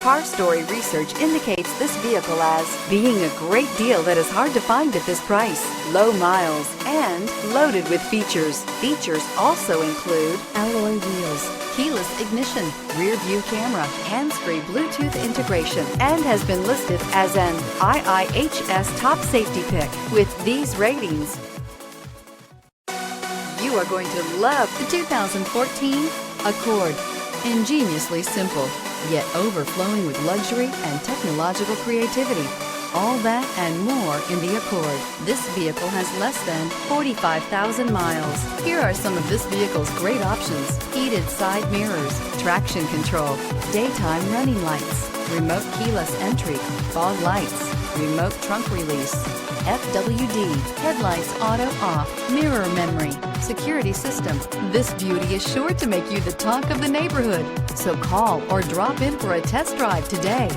Car Story research indicates this vehicle as being a great deal that is hard to find at this price, low miles, and loaded with features. Features also include alloy wheels, keyless ignition, rear view camera, hands-free Bluetooth integration, and has been listed as an IIHS top safety pick. With these ratings, you are going to love the 2014 Accord. Ingeniously simple, yet overflowing with luxury and technological creativity. All that and more in the Accord. This vehicle has less than 45,000 miles. Here are some of this vehicle's great options: heated side mirrors, traction control, daytime running lights, remote keyless entry, fog lights, remote trunk release, FWD, headlights auto off, mirror memory, security system. This beauty is sure to make you the talk of the neighborhood. So call or drop in for a test drive today.